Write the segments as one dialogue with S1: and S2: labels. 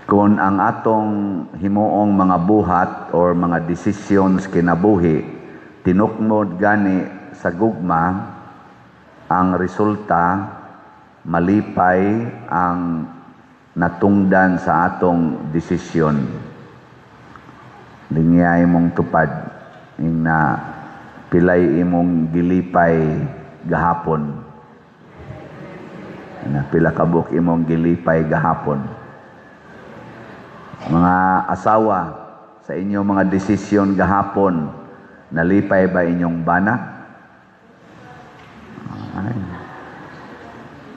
S1: Kung ang atong himuong mga buhat or mga decisions kinabuhi tinukmod gani sa gugma, ang resulta malipay ang natungdan sa atong desisyon. Linyay mong tupad na pilay imong gilipay gahapon. Na pila kabuk imong gilipay gahapon. Mga asawa, sa inyong mga desisyon gahapon, nalipay ba inyong bana? Ay.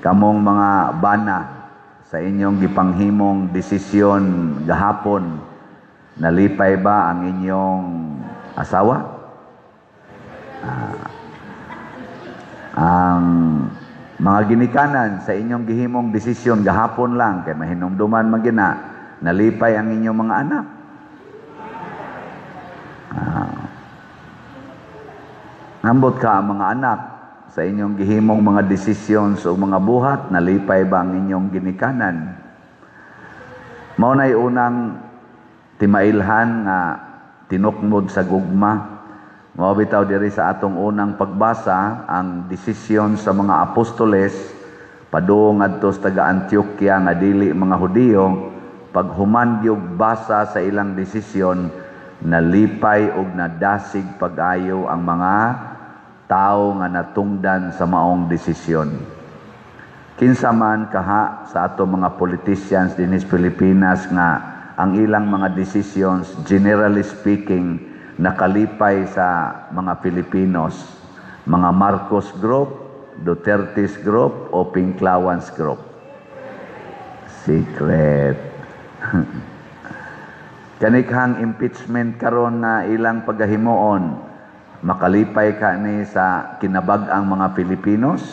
S1: Kamong mga bana, sa inyong gipanghimong desisyon gahapon, nalipay ba ang inyong asawa? Ang mga ginikanan sa inyong gihimong desisyon gahapon lang, kay mahinumduman magina, nalipay ang inyong mga anak. Nambot ka ang mga anak sa inyong gihimong mga desisyon o mga buhat, nalipay ba ang inyong ginikanan? Mao na'y unang timailhan nga tinukmod sa gugma. Mao bitaw diri sa atong unang pagbasa ang desisyon sa mga apostoles padung adto sa taga Antioquia nga dili mga Hudiyo. Paghuman gyud basa sa ilang desisyon, nalipay og nadasig pag-ayo ang mga tao nga natungdan sa maong desisyon. Kinsa man kaha sa ato mga politicians dinis Pilipinas nga ang ilang mga decisions, generally speaking, nakalipay sa mga Pilipinos, mga Marcos Group, Duterte's Group, o Pinklawans Group. Secret. Kanikhang impeachment karon na ilang pagahimuon, makalipay ka ni sa kinabag-ang mga Pilipinos?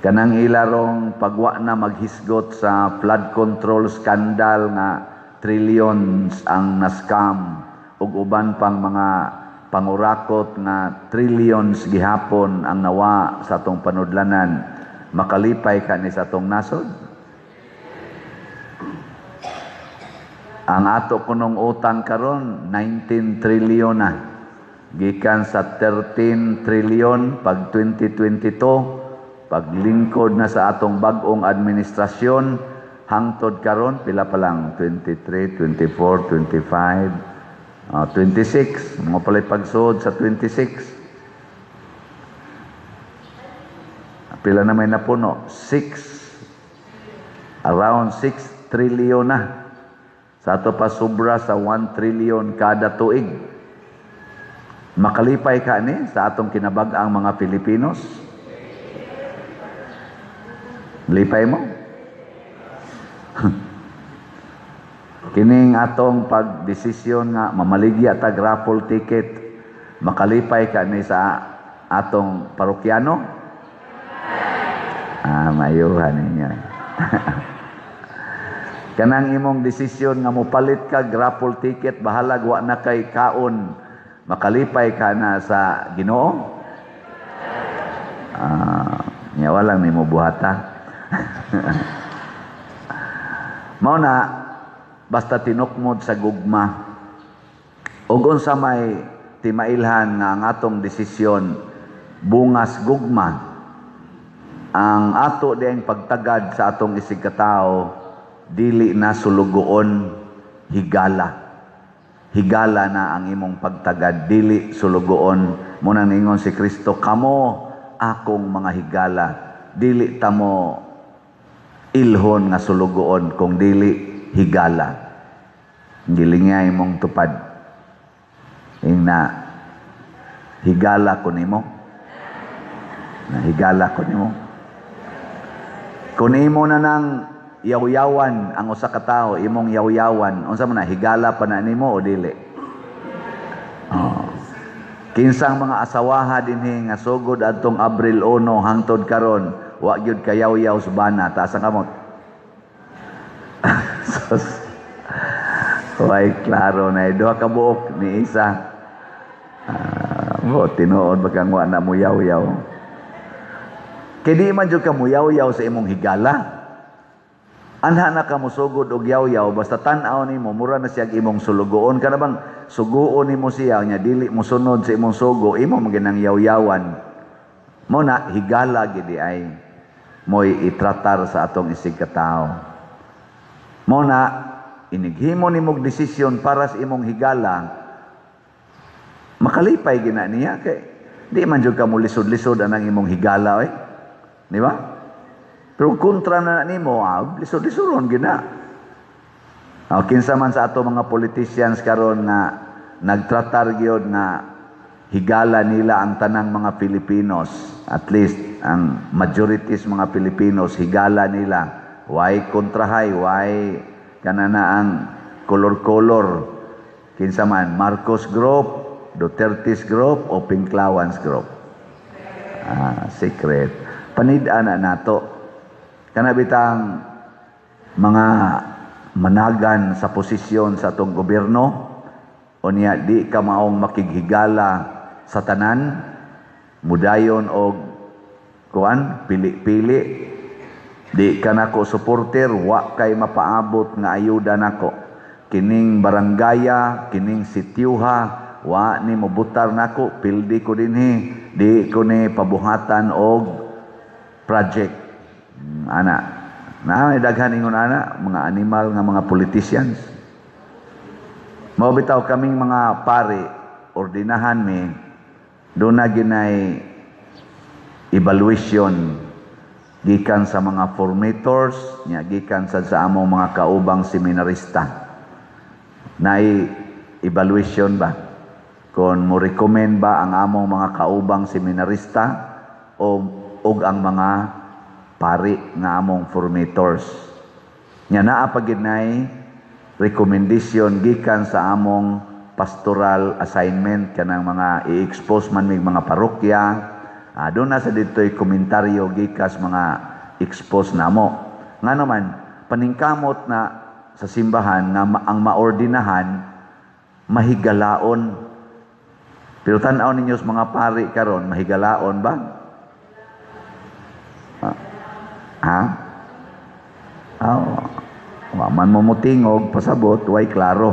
S1: Kanang ilarong pagwa na maghisgot sa flood control scandal nga trillions ang naskam ug uban pang mga pangurakot nga trillions gihapon ang nawa sa atong panudlanan, makalipay ka ni sa atong nasod? Ang ato kunong utang karon 19 trillion na. Gikan sa 13 trillion pag 2022, paglingkod na sa atong bag-ong administrasyon, hangtod karon pila pa lang 23, 24, 25, 26, mo palay pagsud sa 26. Pila na may napuno? 6. Around 6 trillion na. Sa ato pa sobra sa 1 trillion kada tuig. Makalipay ka ni sa atong kinabag-ang mga Pilipinos? Lipay mo? Kining atong pagdesisyon nga mamaligya tag raffle ticket, makalipay ka ni sa atong parokyano? Mayuhan ninyo. Kanang imong desisyon nga mopalit ka raffle ticket, bahalag wa na kay kaon, makalipay ka na sa Ginoo? Nyawa lang nimo buhata. Mao na basta tinukmod sa gugma. Ug unsa may timailhan nga ang atong desisyon bungas gugma, ang ato diyang pagtagad sa atong isig katao dili na sulugoon, higala. Higala na ang imong pagtagad, dili sulugoon. Munang ningon si Kristo, kamo akong mga higala, dili tamo ilhon nga sulugoon, kung dili higala. Gilingay mong tupad. Na higala ko nimo. Na higala ko nimo. Kung imo na nang yaw-yawan ang usa ka tawo, imong yaw-yawan, unsa man na, higala pa na nimo o dili? Kinsang mga asawaha dinhi nga sugod adtong Abril 1 hangtod karon, wa gyud kayaw-yaw sa bana, taas ang kamot. Way klaro na duha ka buok ni isa. Tinuod bagang wa na mo yaw-yaw. Kay di man jud ka mo yaw-yaw sa imong higala. Anha na ka musugod og yaw-yaw, basta tan-aw nimo mura na siya imong sulugoon. Kana bang suguon nimo siya nya dili mo sunod sa imong sugo, imo maginang yaw-yawan. Mo na higala gid ay mo'y itratar sa atong isig katao. Mo na inighimo nimog desisyon para sa imong higala, makalipay gina niya kay di man jud ka mo lisod-lisod anang imong higala oy. Di ba? Pero kontra na nimo, lisod-lisoron gina. Kinsa man sa ato mga politicians karon na nagtratar gyud na higala nila ang tanang mga Pilipinos, at least ang majorities mga Pilipinos higala nila, why kontrahay, why kanana ang kolor-kolor, kinsa man Marcos Group, Duterte's Group o Pinklawans Group. Secret panid-an na nato kana bitang mga managan sa posisyon sa atong gobyerno, unya di ka maong makighigala sa tanan, mudayon og kuan pili-pili, di ka nako supporter, wa kay mapaabot nga ayuda nako, kining barangaya, kining sityuha, wa ni mobutar nako, pildi ko dinhi, di ko ni pabuhatan og project. Ana na daghan ingon ana mga animal nga mga politicians. Mao bitaw kaming mga pari ordinahan mi do na ginay evaluation gikan sa mga formators nya gikan sa among mga kaubang seminarista. Nay evaluation ba kon mo recommend ba ang among mga kaubang seminarista og ang mga pari nga among formators. Nya naa pa gid nay recommendation gikan sa among pastoral assignment kanang mga i-expose man mig mga parokya. Doon na sa dito'y komentaryo gikas mga expose namo. Nga naman paningkamot na sa simbahan nga ang maordinahan mahigalaon. Pero tan-aw ninyo sa mga pari karon mahigalaon ba? Man mo mutingog, pasabot, way klaro.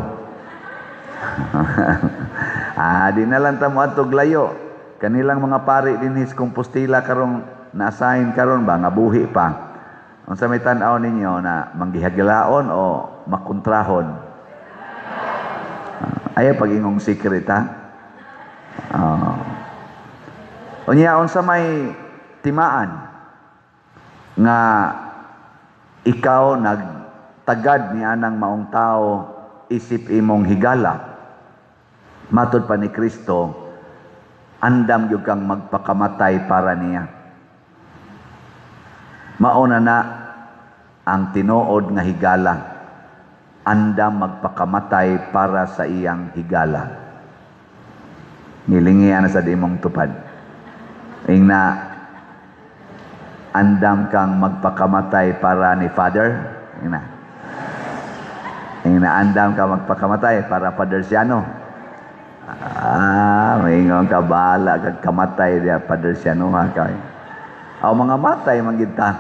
S1: Di na lang tamo atog layo. Kanilang mga pari din his Compostela karong na-assign karon ba, nga buhi pa. Kung sa may tan-aw ninyo na manggihagalaon o makontrahon. Ayaw pag-ingong secret ha. Unya, sa may timaan nga ikaw nagtagad ni anang maong tao isip imong higala, matod pa ni Kristo, andam gyud kang magpakamatay para niya. Mauna na ang tinuod nga higala, andam magpakamatay para sa iyang higala. Ngilingian na sa dimong tupad. Ingna andam kang magpakamatay para ni Father. Ingna andam kang magpakamatay para Father Siano. Maingon ka bahala kag kamatay dia Father Siano ha kay. Aw mga matay manggid ta.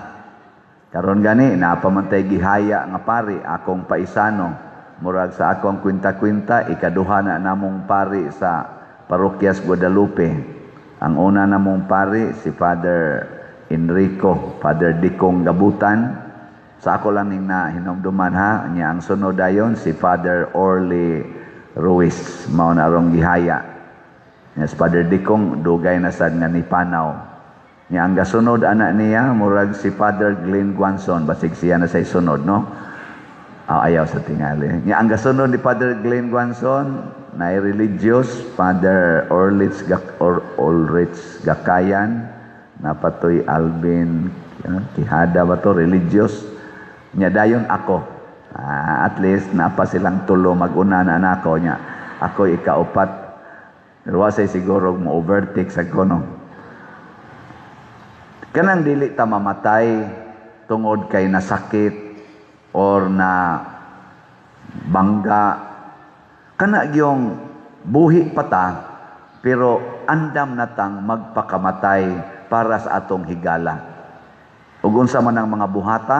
S1: Karon gani napamantay gihaya nga pari akong paisano. Murag sa akong kwinta-kwinta ikaduha na namong pari sa Parokyas Guadalupe. Ang una namong pari si Father Enrico, Father Dikong Gabutan. Sa ako lang ning na hinumduman ha, niya ang sunod dayon si Father Orly Ruiz, mao na rong gihaya. Yes, Father Dikong dugay na sad nga ni Panaw. Niya ang gasunod anak niya murag si Father Glenn Guanson, basig siya na say sunod no. Ayaw sa tingali. Niya ang gasunod ni Father Glenn Guanson na religious, Father Ulrich Gakayan, napatoy Alvin Quijada ba to, religious. Nya dayon ako. At least napa silang tulo mag-una na nako nya. Ako ikaupat. Pero wasay siguro mo overtake sa kono. Kanang dili ta mamatay tungod kay nasakit or na bangga. Kana gyong buhi pa ta pero andam natang magpakamatay para sa atong higala. Ug unsa man ang mga buhata,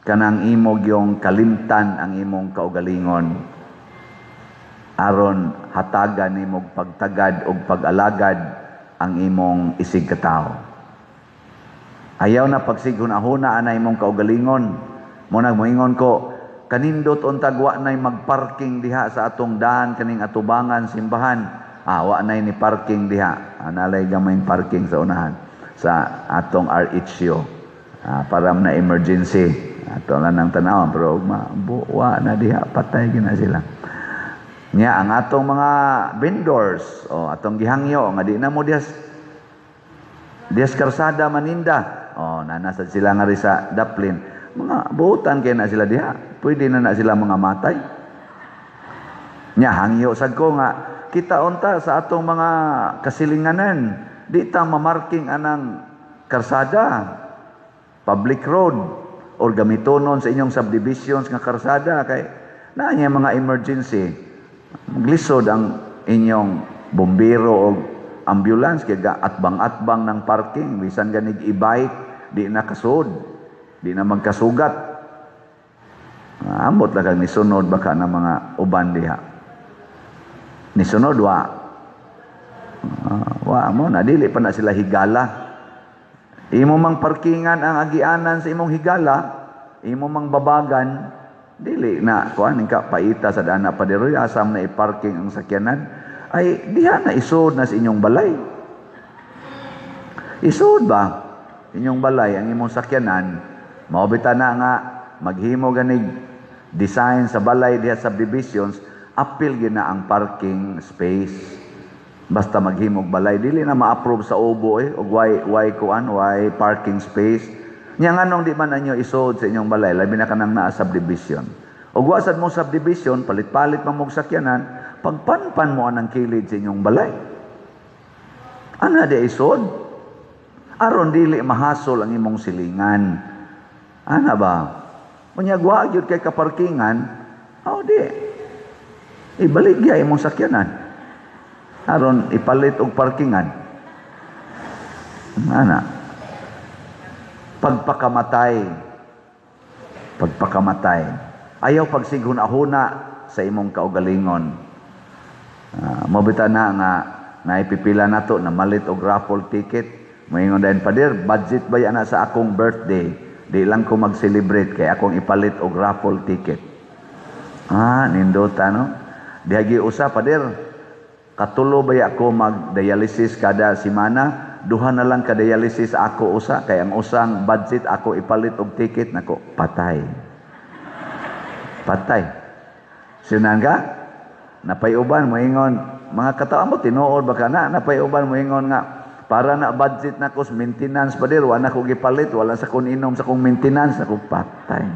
S1: kanang imog yung kalimtan ang imong kaugalingon aron hatagan nimog pagtagad o pag-alagad ang imong isig katao. Ayaw na pagsighuna-huna na imong kaugalingon. Munag moingon ko, kanindot untag wa nay magparking diha sa atong daan kaning atubangan simbahan. Wa nay ni parking diha. Analay gamay parking sa unahan sa atong RHO. Para na emergency. Ato lang nang tanawon pero wa na diha, patay gina sila. Nya ang atong mga vendors o atong gihangyo nga di na mo dias karsada maninda. Nanasad sila nga ri sa Daplin. Mga buutan kay na sila diha. Pwede na sila mga matay. Nya hangyo sad ko nga kita unta sa atong mga kasilinganan di ta mamarking anang karsada, public road or gamitonon sa inyong subdivisions nga karsada kay naanya mga emergency. Maglisod ang inyong bombero o ambulance kay atbang-atbang ng parking bisan ganig e-bike di na kasud, di na magkasugat. Ambot lang kag nisunod baka na mga uban diha. Nisunod wa mo na dili pa na sila higala. Imo mang parkingan ang agianan sa imong higala, imo mang babagan, dili na kuan ka paita sa dana padiroy asam na i-parking ang sakyanan ay diha na isud na sa inyong balay. Isud ba inyong balay ang imong sakyanan? Mao bita na nga maghimo ganig design sa balay diha sa subdivisions, apil gyud na ang parking space. Basta maghimog balay dili na ma-approve sa ubo og why parking space. Nya nganong di man anyo isod sa inyong balay labi na kanang naa subdivision. Og wa sad mo subdivision palit-palit man mog sakyanan, pagpanpan mo anang kilid sa inyong balay. Ana di isod aron dili mahasol ang imong silingan. Ana ba? Unya wa gyud kay kaparkingan, di ibaligya imong sakyanan aron ipalit og parkingan. Ana pagpakamatay ayaw pagsighuna-huna sa imong kaugalingon. Mabita na nga naipipila nato na malit og raffle ticket. Moingon dayon pader, budget ba yana sa akong birthday, di lang ko mag-celebrate kay akong ipalit og raffle ticket. Nindota no. Dihagi usa pader, katulo ba ako mag-dialysis kada semana? Duha na lang ka-dialysis ako usa kay ang usang budget ako ipalit og ticket nako patay. Sinan ka? Napayuban mo ingon mga katao mo tinuod baka na napayuban mo ingon nga para na budget nako sa maintenance pader wa na ko gipalit wala sa kun inom sa kong maintenance nako patay.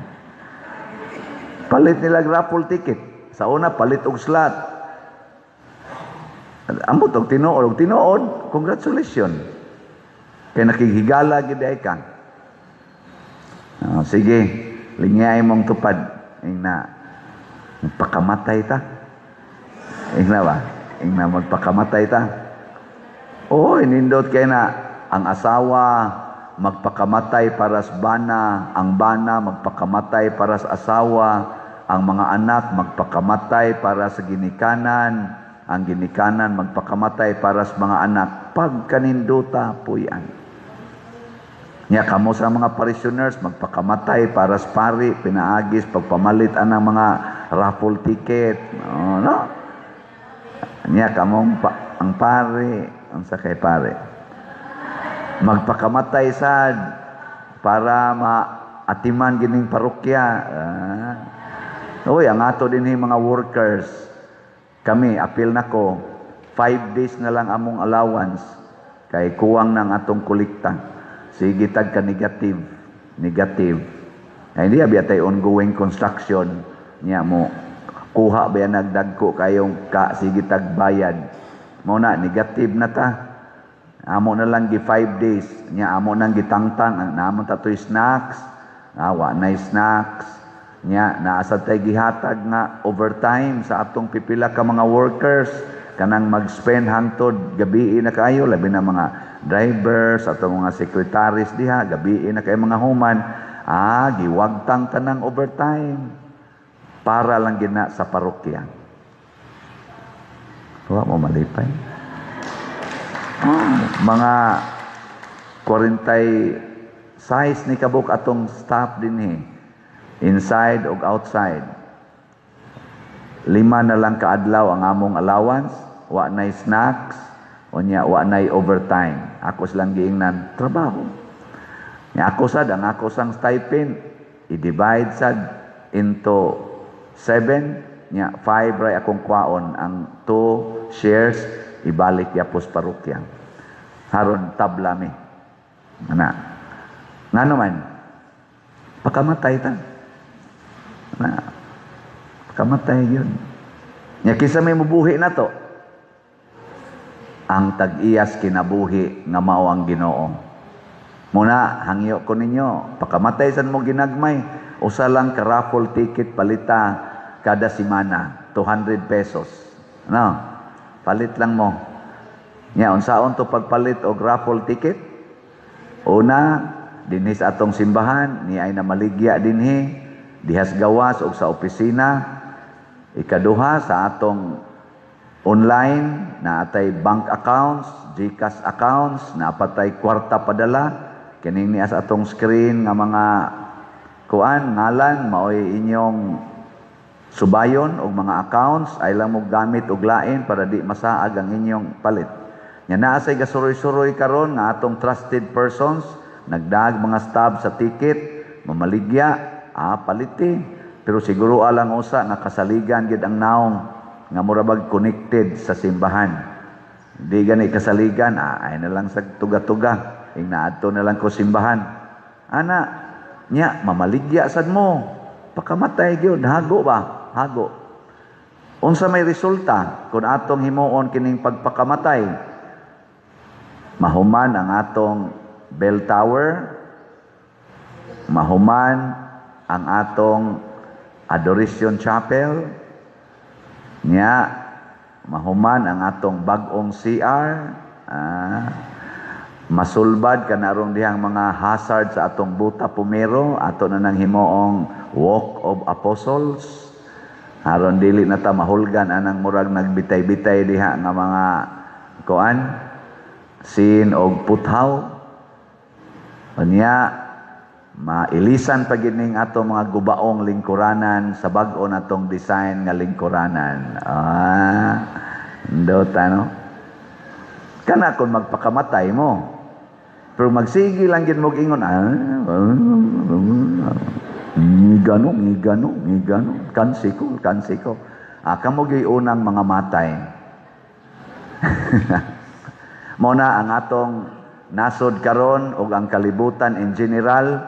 S1: Palit nila raffle ticket. Sa una palit og slot. Ambot og tinuod, congratulations. Kaya nakihigala gid ay ka. Sige, linyay mong tupad. Ingna, magpakamatay ta. Ingna ba? Ingna magpakamatay ta. Nindot kay na ang asawa magpakamatay para sa bana, ang bana magpakamatay para sa asawa, ang mga anak magpakamatay para sa ginikanan, ang ginikanan magpakamatay para sa mga anak. Pagkaninduta po yan. Nya kamo sa mga parishioners magpakamatay para sa pari, pinaagis pagpamalit anang mga raffle ticket. No? Nya kamo ang pari, ang sakay pari. Magpakamatay sad para maatiman gining parokya. Ang ato din mga workers. Kami, apil na ko, 5 days na lang among allowance kay kuwang ng atong kolekta. Sige tag ka negative. Hindi abiyatay ongoing construction niya mo. Kuha ba yan nagdagko kayong sige tag bayad. Mo na, negative na ta. Amo na lang gi 5 days. Niya amo nang gitangtang. Naamon tatoy snacks. Wa na snacks. Nya naasad tay gihatag nga overtime sa atong pipila ka mga workers kanang mag-spend hangtod gabi na kayo labi na mga drivers atong mga secretaries diha gabi na kay mga human Giwagtang tanang overtime para lang gina sa parokya. Wa mo malipay. Mga 40 size ni kabuk atong staff din inside ug outside. 5 na lang kaadlaw ang among allowance, wa nay snacks, unya wa nay overtime. Ako silang giingnan trabaho. Nya ako sad ang ako sang stipend i-divide sad into 7, nya 5 ray akong kwaon, ang 2 shares ibalik yapos parokya. Haron tabla mi. Ana. Ngano man? Pakamatay ta. Na. Pakamatay yun. Nya kisa may mubuhi na to. Ang tag-iyas kinabuhi nga mao ang Ginoo. Muna hangyo ko ninyo, pakamatay san mo ginagmay, usa lang ka raffle ticket palita kada semana, 200 pesos. No? Palit lang mo. Nya unsaon to pagpalit og raffle ticket? Una, dinhi sa atong simbahan, ni ay namaligya dinhi, dihas gawas og sa opisina. Ikaduha, sa atong online na atay bank accounts, GCash accounts, na patay kwarta padala. Kining niya sa atong screen nga mga kuan, ngalan, maoy inyong subayon og mga accounts, ay lang mo gamit og lain para di masaag ang inyong palit. Nya naa say gasuroy-suroy karon nga atong trusted persons, nagdag mga stub sa ticket, mamaligya, paliti. Pero siguro alang usa nga kasaligan gid ang naong nga murabag connected sa simbahan. Di gani kasaligan, ay na lang sa tuga-tuga. Ing naadto na lang ko simbahan. Ana, nya mamaligya sad mo. Pakamatay gyud, hago ba? Hago. Unsa may resulta kung atong himuon kining pagpakamatay? Mahuman ang atong bell tower, mahuman ang atong adoration chapel, nya mahuman ang atong bag-ong CR, masulbad kanarong dihang mga hazard sa atong buta pumero, ato na nang himuong walk of apostles, aron dili na ta mahulgan anang murag nagbitay-bitay diha nga mga kuan, sin og puthaw. Unya mailisan pa gid ning ato mga gubaong lingkuranan sa bag-o natong design nga lingkuranan. Ndot ano? Kana kung magpakamatay mo. Pero magsigi lang gid mo ingon, ngigano, kansiko. Kamo gyud unang mga matay. Muna ang atong nasod karon ug ang kalibutan in general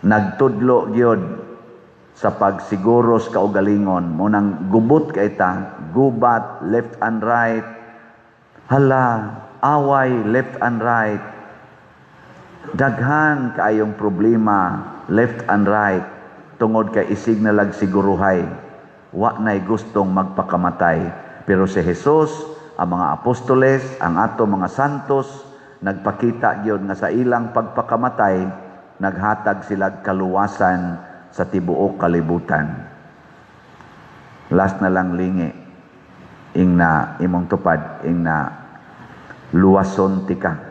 S1: nagtudlo gyud sa pagsiguro sa kaugalingon. Munang gubot kay ta, gubat left and right. Hala, away left and right. Daghan kaayong problema left and right tungod kay isig na lag siguruhay. Wa nay gustong magpakamatay. Pero si Jesus, ang mga apostoles, ang ato mga santos, nagpakita gyud nga sa ilang pagpakamatay, naghatag sila kaluwasan sa tibuok kalibutan. Last na lang lingi, ing na imong tupad, ing na luwason tika.